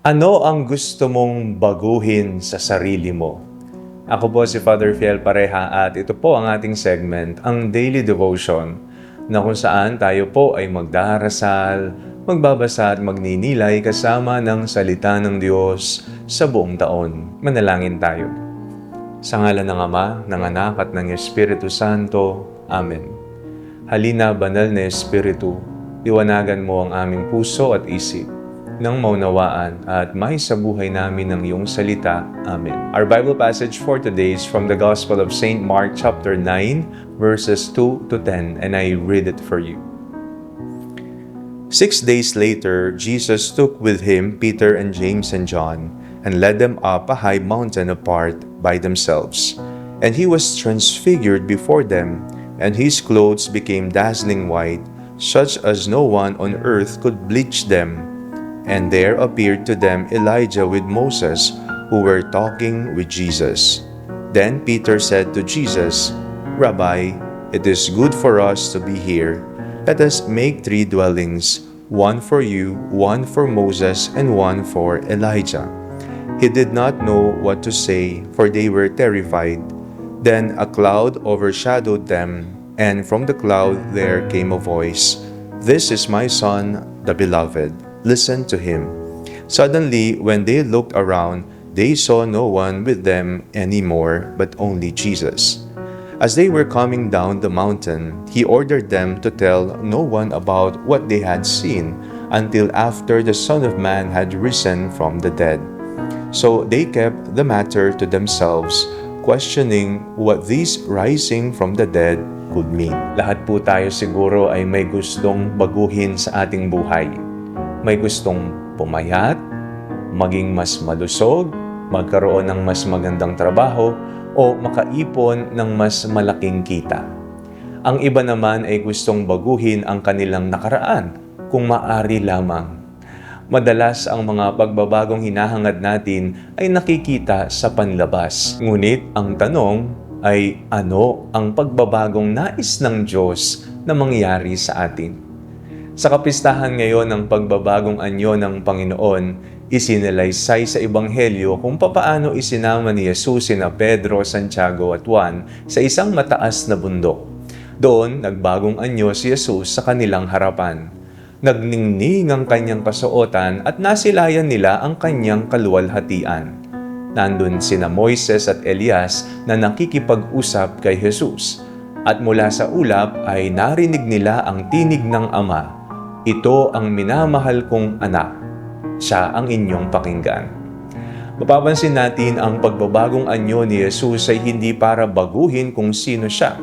Ano ang gusto mong baguhin sa sarili mo? Ako po si Father Fiel Pareha at ito po ang ating segment, ang Daily Devotion, na kung saan tayo po ay magdarasal, magbabasa at magninilay kasama ng salita ng Diyos sa buong taon. Manalangin tayo. Sa ngalan ng Ama, ng Anak at ng Espiritu Santo. Amen. Halina, banal na Espiritu, liwanagan mo ang aming puso at isip nang maunawaan at may sa buhay namin ng iyong salita. Amen. Our Bible passage for today is from the Gospel of St. Mark chapter 9, verses 2 to 10, and I read it for you. 6 days later, Jesus took with him Peter and James and John and led them up a high mountain apart by themselves. And he was transfigured before them, and his clothes became dazzling white, such as no one on earth could bleach them. And there appeared to them Elijah with Moses, who were talking with Jesus. Then Peter said to Jesus, "Rabbi, it is good for us to be here. Let us make 3 dwellings, one for you, one for Moses, and one for Elijah." He did not know what to say, for they were terrified. Then a cloud overshadowed them, and from the cloud there came a voice, "This is my Son, the Beloved. Listen to him." Suddenly, when they looked around, they saw no one with them anymore, but only Jesus. As they were coming down the mountain, he ordered them to tell no one about what they had seen until after the Son of Man had risen from the dead. So they kept the matter to themselves, questioning what this rising from the dead could mean. Lahat po tayo siguro ay may gustong baguhin sa ating buhay. May gustong pumayat, maging mas malusog, magkaroon ng mas magandang trabaho, o makaipon ng mas malaking kita. Ang iba naman ay gustong baguhin ang kanilang nakaraan, kung maaari lamang. Madalas ang mga pagbabagong hinahangad natin ay nakikita sa panlabas. Ngunit ang tanong ay ano ang pagbabagong nais ng Diyos na mangyari sa atin? Sa kapistahan ngayon ng pagbabagong anyo ng Panginoon, isinalaysay sa Ebanghelyo kung papaano isinama ni Jesus sina Pedro, Santiago at Juan sa isang mataas na bundok. Doon, nagbagong anyo si Jesus sa kanilang harapan. Nagningning ang kanyang kasuotan at nasilayan nila ang kanyang kaluwalhatian. Nandun sina Moises at Elias na nakikipag-usap kay Jesus. At mula sa ulap ay narinig nila ang tinig ng Ama. "Ito ang minamahal kong anak. Siya ang inyong pakinggan." Mapapansin natin ang pagbabagong anyo ni Jesus ay hindi para baguhin kung sino siya.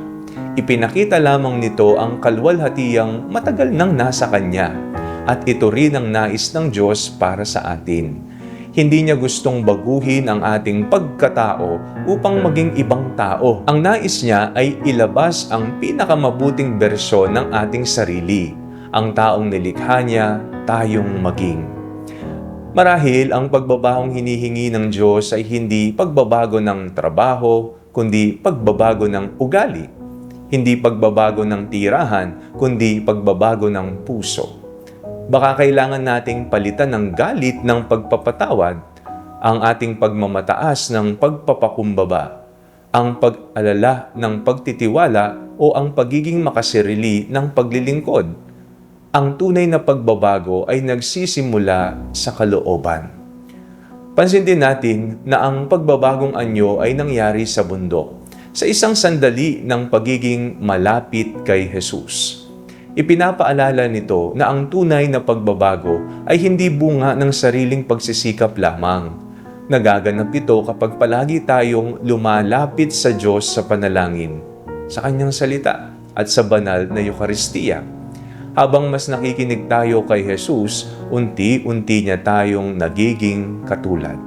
Ipinakita lamang nito ang kaluwalhatiang matagal nang nasa Kanya. At ito rin ang nais ng Diyos para sa atin. Hindi niya gustong baguhin ang ating pagkatao upang maging ibang tao. Ang nais niya ay ilabas ang pinakamabuting bersyon ng ating sarili. Ang taong nilikha niya, tayong maging. Marahil ang pagbabagong hinihingi ng Diyos ay hindi pagbabago ng trabaho, kundi pagbabago ng ugali. Hindi pagbabago ng tirahan, kundi pagbabago ng puso. Baka kailangan nating palitan ng galit ng pagpapatawad, ang ating pagmamataas ng pagpapakumbaba, ang pag-alala ng pagtitiwala o ang pagiging makasarili ng paglilingkod. Ang tunay na pagbabago ay nagsisimula sa kalooban. Pansin din natin na ang pagbabagong anyo ay nangyari sa bundok, sa isang sandali ng pagiging malapit kay Jesus. Ipinapaalala nito na ang tunay na pagbabago ay hindi bunga ng sariling pagsisikap lamang. Nagaganap ito kapag palagi tayong lumalapit sa Diyos sa panalangin, sa Kanyang salita at sa banal na Eucharistia. Habang mas nakikinig tayo kay Jesus, unti-unti niya tayong nagiging katulad.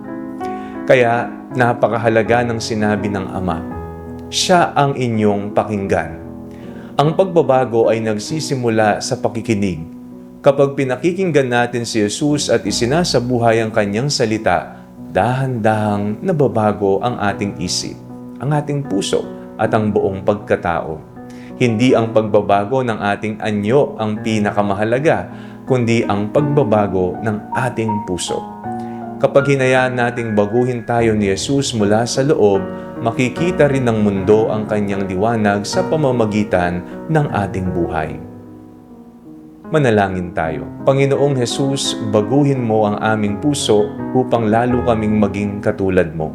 Kaya napakahalaga ng sinabi ng Ama, "Siya ang inyong pakinggan." Ang pagbabago ay nagsisimula sa pakikinig. Kapag pinakikinggan natin si Jesus at isinasabuhay ang kanyang salita, dahan-dahang nababago ang ating isip, ang ating puso at ang buong pagkatao. Hindi ang pagbabago ng ating anyo ang pinakamahalaga, kundi ang pagbabago ng ating puso. Kapag hinayaan nating baguhin tayo ni Jesus mula sa loob, makikita rin ng mundo ang kanyang liwanag sa pamamagitan ng ating buhay. Manalangin tayo. Panginoong Jesus, baguhin mo ang aming puso upang lalo kaming maging katulad mo.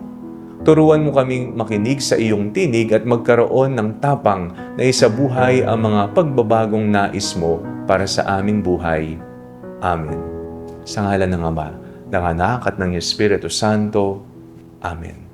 Turuan mo kaming makinig sa iyong tinig at magkaroon ng tapang na isabuhay ang mga pagbabagong nais mo para sa aming buhay. Amen. Sa ngalan ng Ama, ng Anak at ng Espiritu Santo. Amen.